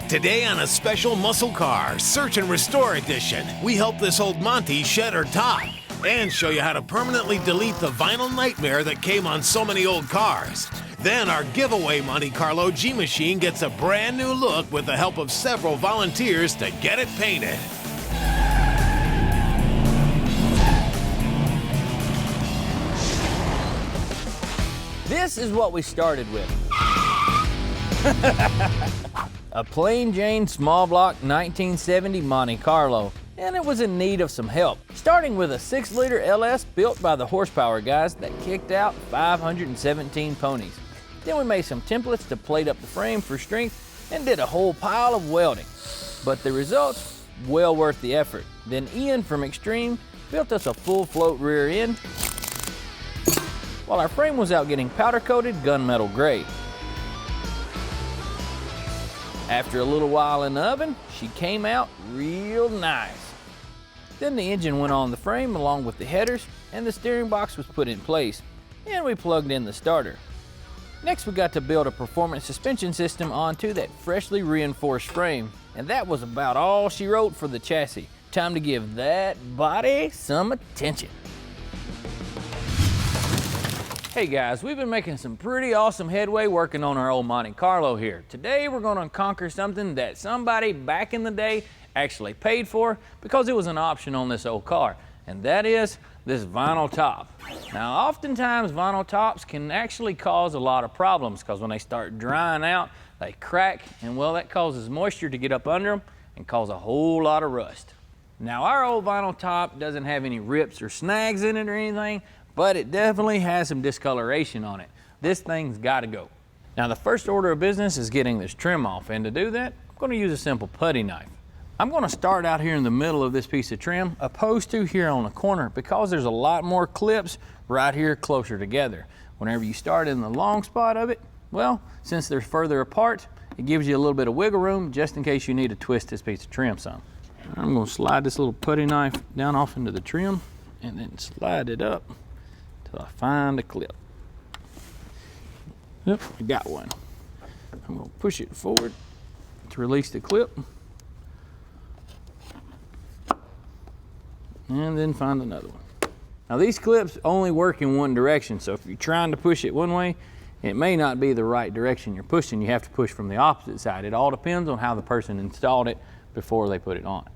Today on a special MuscleCar Search and Restore edition, we help this old Monty shed her top and show you how to permanently delete the vinyl nightmare that came on so many old cars. Then our giveaway Monte Carlo G-Machine gets a brand new look with the help of several volunteers to get it painted. This is what we started with. A plain Jane small block 1970 Monte Carlo, and it was in need of some help. Starting with a 6-liter LS built by the horsepower guys that kicked out 517 ponies. Then we made some templates to plate up the frame for strength and did a whole pile of welding. But the results, well worth the effort. Then Ian from Extreme built us a full float rear end, while our frame was out getting powder coated gunmetal gray. After a little while in the oven, she came out real nice. Then the engine went on the frame along with the headers, and the steering box was put in place, and we plugged in the starter. Next we got to build a performance suspension system onto that freshly reinforced frame, and that was about all she wrote for the chassis. Time to give that body some attention. Hey guys, we've been making some pretty awesome headway working on our old Monte Carlo here. Today we're going to conquer something that somebody back in the day actually paid for because it was an option on this old car, and that is this vinyl top. Now oftentimes vinyl tops can actually cause a lot of problems because when they start drying out, they crack, and well, that causes moisture to get up under them and cause a whole lot of rust. Now our old vinyl top doesn't have any rips or snags in it or anything, but it definitely has some discoloration on it. This thing's got to go. Now the first order of business is getting this trim off, and to do that, I'm going to use a simple putty knife. I'm going to start out here in the middle of this piece of trim, opposed to here on the corner, because there's a lot more clips right here closer together. Whenever you start in the long spot of it, well, since they're further apart, it gives you a little bit of wiggle room just in case you need to twist this piece of trim some. I'm going to slide this little putty knife down off into the trim and then slide it up till I find a clip. Yep, I got one. I'm going to push it forward to release the clip, and then find another one. Now these clips only work in one direction, so if you're trying to push it one way, it may not be the right direction you're pushing. You have to push from the opposite side. It all depends on how the person installed it before they put it on.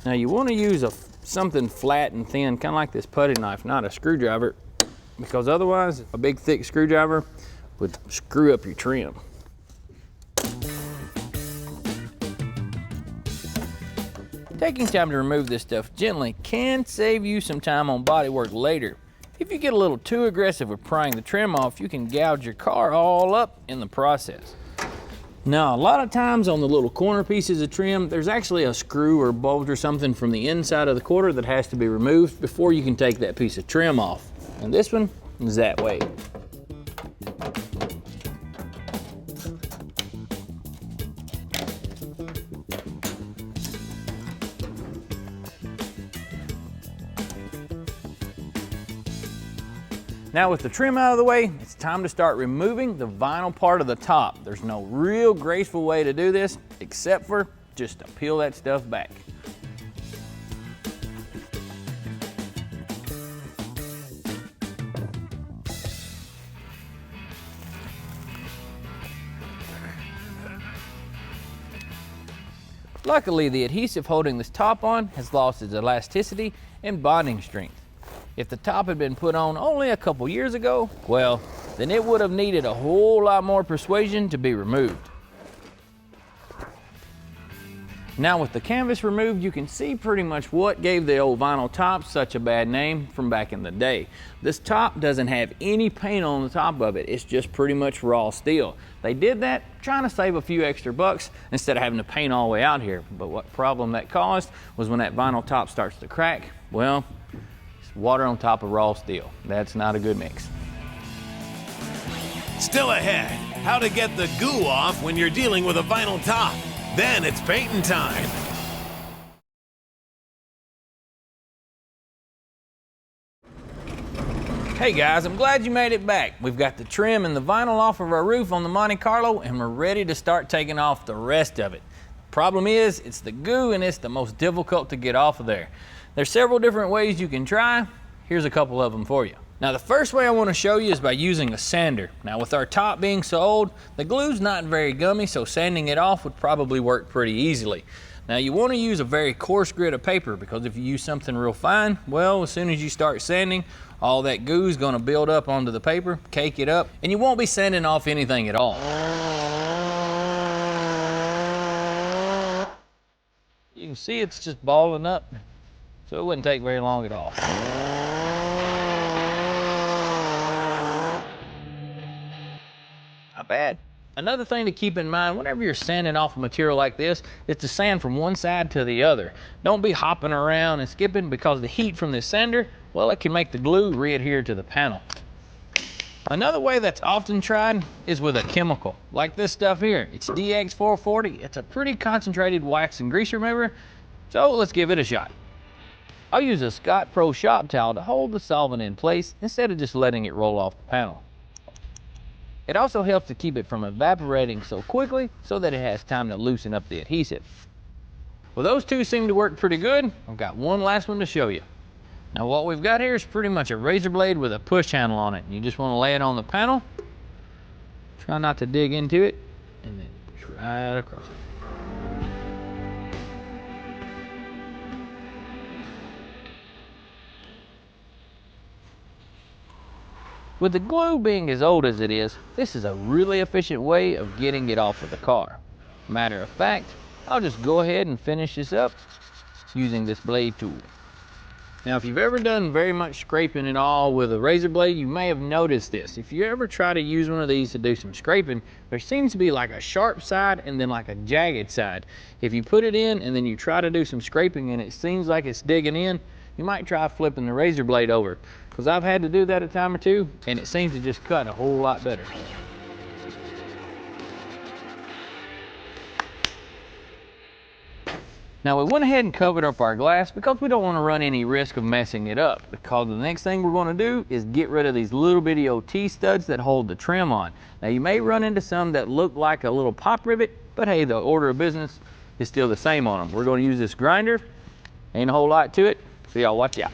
Now you want to use something flat and thin, kind of like this putty knife, not a screwdriver, because otherwise a big thick screwdriver would screw up your trim. Taking time to remove this stuff gently can save you some time on bodywork later. If you get a little too aggressive with prying the trim off, you can gouge your car all up in the process. Now, a lot of times on the little corner pieces of trim, there's actually a screw or bolt or something from the inside of the quarter that has to be removed before you can take that piece of trim off. And this one is that way. Now with the trim out of the way, it's time to start removing the vinyl part of the top. There's no real graceful way to do this except for just to peel that stuff back. Luckily, the adhesive holding this top on has lost its elasticity and bonding strength. If the top had been put on only a couple years ago, well, then it would have needed a whole lot more persuasion to be removed. Now with the canvas removed, you can see pretty much what gave the old vinyl top such a bad name from back in the day. This top doesn't have any paint on the top of it. It's just pretty much raw steel. They did that trying to save a few extra bucks instead of having to paint all the way out here. But what problem that caused was when that vinyl top starts to crack, well, it's water on top of raw steel. That's not a good mix. Still ahead, how to get the goo off when you're dealing with a vinyl top. Then it's painting time. Hey guys, I'm glad you made it back. We've got the trim and the vinyl off of our roof on the Monte Carlo, and we're ready to start taking off the rest of it. Problem is, it's the goo and it's the most difficult to get off of there. There's several different ways you can try. Here's a couple of them for you. Now the first way I want to show you is by using a sander. Now with our top being so old, the glue's not very gummy, so sanding it off would probably work pretty easily. Now you want to use a very coarse grit of paper, because if you use something real fine, well, as soon as you start sanding, all that goo is going to build up onto the paper, cake it up, and you won't be sanding off anything at all. You can see it's just balling up, so it wouldn't take very long at all. Not bad. Another thing to keep in mind whenever you're sanding off a material like this is to sand from one side to the other. Don't be hopping around and skipping, because the heat from this sander, well, it can make the glue re-adhere to the panel. Another way that's often tried is with a chemical, like this stuff here. It's DX440. It's a pretty concentrated wax and grease remover, so let's give it a shot. I'll use a Scott Pro shop towel to hold the solvent in place instead of just letting it roll off the panel. It also helps to keep it from evaporating so quickly so that it has time to loosen up the adhesive. Well, those two seem to work pretty good. I've got one last one to show you. Now what we've got here is pretty much a razor blade with a push handle on it. You just want to lay it on the panel. Try not to dig into it, and then push right across it. With the glue being as old as it is, this is a really efficient way of getting it off of the car. Matter of fact, I'll just go ahead and finish this up using this blade tool. Now, if you've ever done very much scraping at all with a razor blade, you may have noticed this. If you ever try to use one of these to do some scraping, there seems to be like a sharp side and then like a jagged side. If you put it in and then you try to do some scraping and it seems like it's digging in, you might try flipping the razor blade over, because I've had to do that a time or two and it seems to just cut a whole lot better. Now we went ahead and covered up our glass because we don't want to run any risk of messing it up, because the next thing we're going to do is get rid of these little bitty old T-studs that hold the trim on. Now you may run into some that look like a little pop rivet, but hey, the order of business is still the same on them. We're going to use this grinder. Ain't a whole lot to it, so y'all watch out.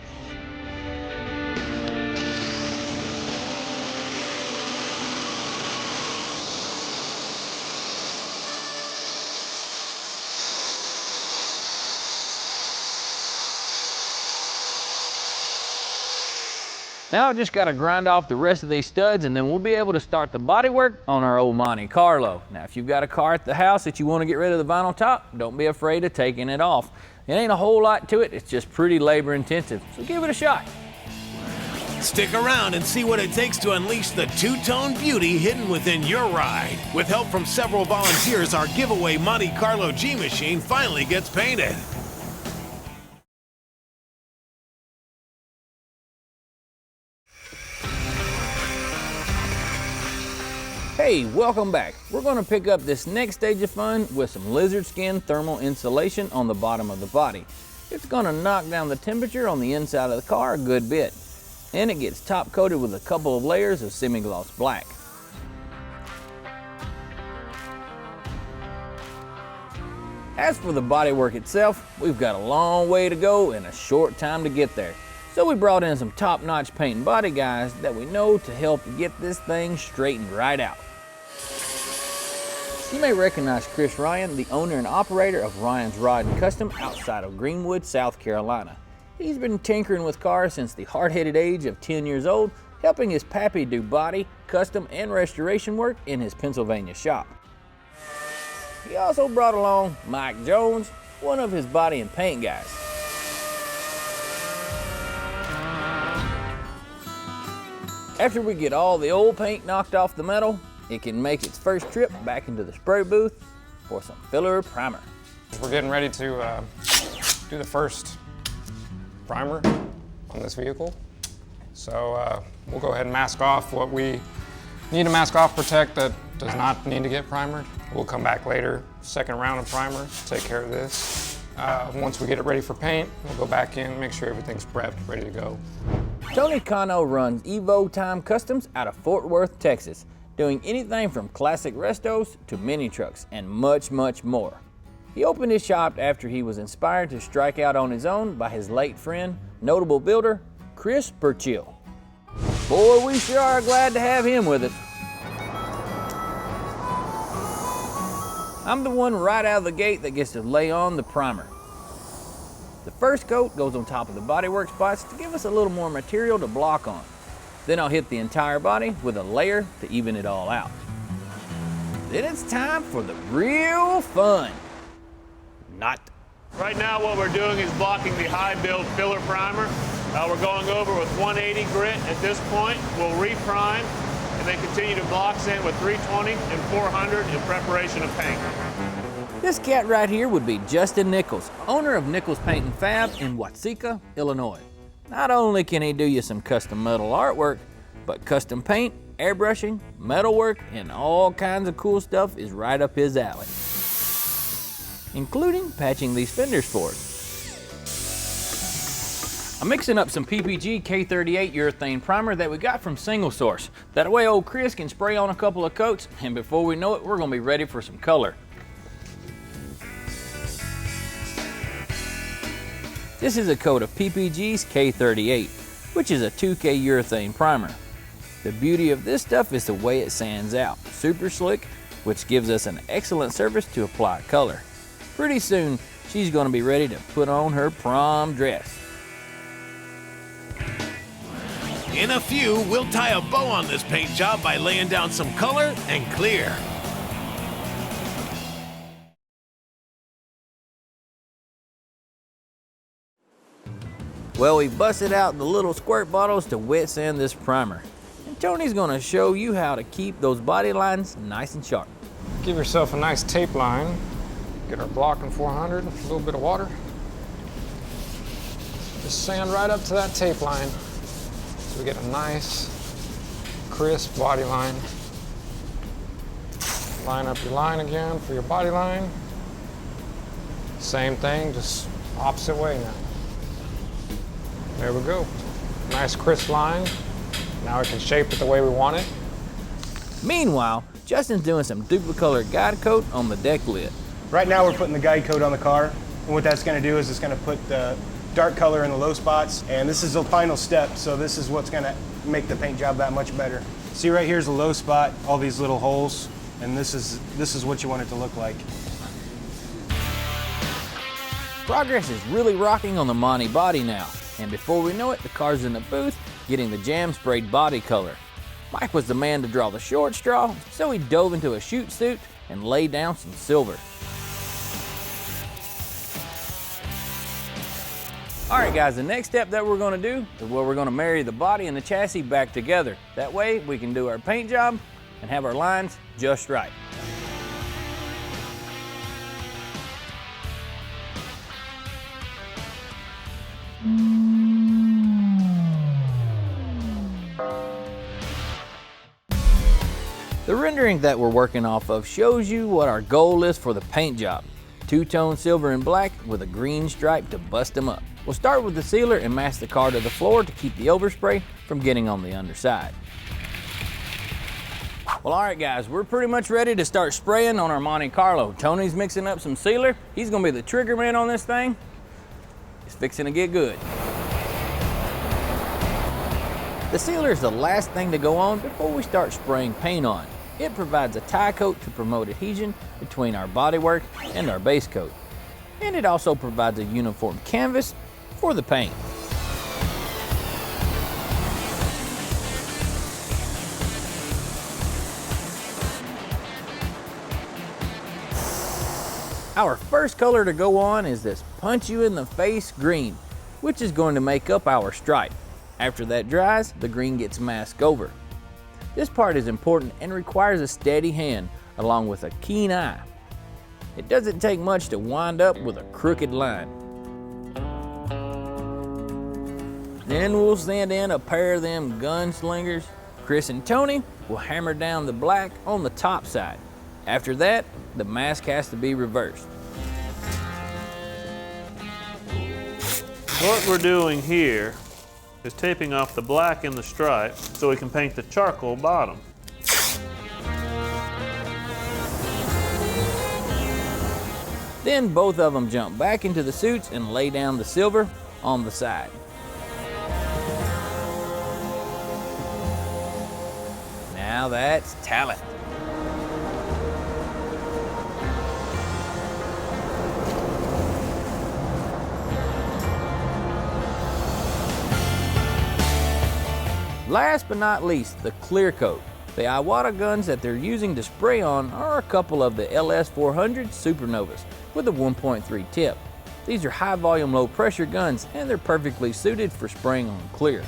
Now I just got to grind off the rest of these studs, and then we'll be able to start the bodywork on our old Monte Carlo. Now if you've got a car at the house that you want to get rid of the vinyl top, don't be afraid of taking it off. It ain't a whole lot to it, it's just pretty labor intensive, so give it a shot. Stick around and see what it takes to unleash the two-tone beauty hidden within your ride. With help from several volunteers, our giveaway Monte Carlo G-Machine finally gets painted. Hey, welcome back. We're going to pick up this next stage of fun with some lizard skin thermal insulation on the bottom of the body. It's going to knock down the temperature on the inside of the car a good bit. And it gets top coated with a couple of layers of semi-gloss black. As for the bodywork itself, we've got a long way to go and a short time to get there. So we brought in some top-notch paint and body guys that we know to help get this thing straightened right out. You may recognize Chris Ryan, the owner and operator of Ryan's Rod and Custom outside of Greenwood, South Carolina. He's been tinkering with cars since the hard-headed age of 10 years old, helping his pappy do body, custom, and restoration work in his Pennsylvania shop. He also brought along Mike Jones, one of his body and paint guys. After we get all the old paint knocked off the metal, it can make its first trip back into the spray booth for some filler primer. We're getting ready to do the first primer on this vehicle. So we'll go ahead and mask off what we need to mask off, protect that does not need to get primered. We'll come back later, second round of primer, take care of this. Once we get it ready for paint, we'll go back in, make sure everything's prepped, ready to go. Tony Cano runs Evo Time Customs out of Fort Worth, Texas, doing anything from classic restos to mini trucks and much, much more. He opened his shop after he was inspired to strike out on his own by his late friend, notable builder, Chris Burchill. Boy, we sure are glad to have him with us. I'm the one right out of the gate that gets to lay on the primer. The first coat goes on top of the bodywork spots to give us a little more material to block on. Then I'll hit the entire body with a layer to even it all out. Then it's time for the real fun. Not. Right now what we're doing is blocking the high build filler primer. We're going over with 180 grit at this point. We'll reprime and then continue to block sand with 320 and 400 in preparation of paint. This cat right here would be Justin Nichols, owner of Nichols Paint and Fab in Watseka, Illinois. Not only can he do you some custom metal artwork, but custom paint, airbrushing, metalwork, and all kinds of cool stuff is right up his alley, including patching these fenders for us. I'm mixing up some PPG K38 urethane primer that we got from Single Source. That way old Chris can spray on a couple of coats, and before we know it, we're gonna be ready for some color. This is a coat of PPG's K38, which is a 2K urethane primer. The beauty of this stuff is the way it sands out, super slick, which gives us an excellent surface to apply color. Pretty soon, she's gonna be ready to put on her prom dress. In a few, we'll tie a bow on this paint job by laying down some color and clear. Well, we busted out the little squirt bottles to wet sand this primer. And Tony's gonna show you how to keep those body lines nice and sharp. Give yourself a nice tape line. Get our block in 400, a little bit of water. Just sand right up to that tape line so we get a nice, crisp body line. Line up your line again for your body line. Same thing, just opposite way now. There we go. Nice crisp line. Now we can shape it the way we want it. Meanwhile, Justin's doing some Duplicolor guide coat on the deck lid. Right now we're putting the guide coat on the car, and what that's going to do is it's going to put the dark color in the low spots, and this is the final step, so this is what's going to make the paint job that much better. See, right here's a low spot, all these little holes, and this is what you want it to look like. Progress is really rocking on the Monte body now, and before we know it, the car's in the booth getting the jam sprayed body color. Mike was the man to draw the short straw, so he dove into a shoot suit and laid down some silver. All right guys, the next step that we're gonna do is where we're gonna marry the body and the chassis back together. That way we can do our paint job and have our lines just right. The rendering that we're working off of shows you what our goal is for the paint job. Two-tone silver and black with a green stripe to bust them up. We'll start with the sealer and mask the car to the floor to keep the overspray from getting on the underside. Well, all right guys, we're pretty much ready to start spraying on our Monte Carlo. Tony's mixing up some sealer. He's gonna be the trigger man on this thing. It's fixing to get good. The sealer is the last thing to go on before we start spraying paint on. It provides a tie coat to promote adhesion between our bodywork and our base coat. And it also provides a uniform canvas for the paint. Our first color to go on is this punch you in the face green, which is going to make up our stripe. After that dries, the green gets masked over. This part is important and requires a steady hand along with a keen eye. It doesn't take much to wind up with a crooked line. Then we'll send in a pair of them gunslingers. Chris and Tony will hammer down the black on the top side. After that, the mask has to be reversed. What we're doing here is taping off the black in the stripe so we can paint the charcoal bottom. Then both of them jump back into the suits and lay down the silver on the side. Now that's talent. Last but not least, the clear coat. The Iwata guns that they're using to spray on are a couple of the LS400 Supernovas with a 1.3 tip. These are high volume, low pressure guns, and they're perfectly suited for spraying on clear.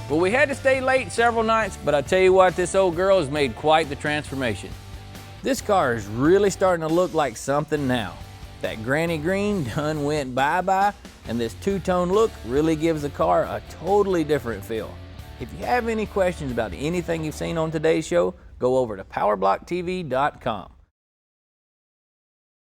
Well, we had to stay late several nights, but I tell you what, this old girl has made quite the transformation. This car is really starting to look like something now. That granny green done went bye-bye, and this two-tone look really gives the car a totally different feel. If you have any questions about anything you've seen on today's show, go over to PowerBlockTV.com.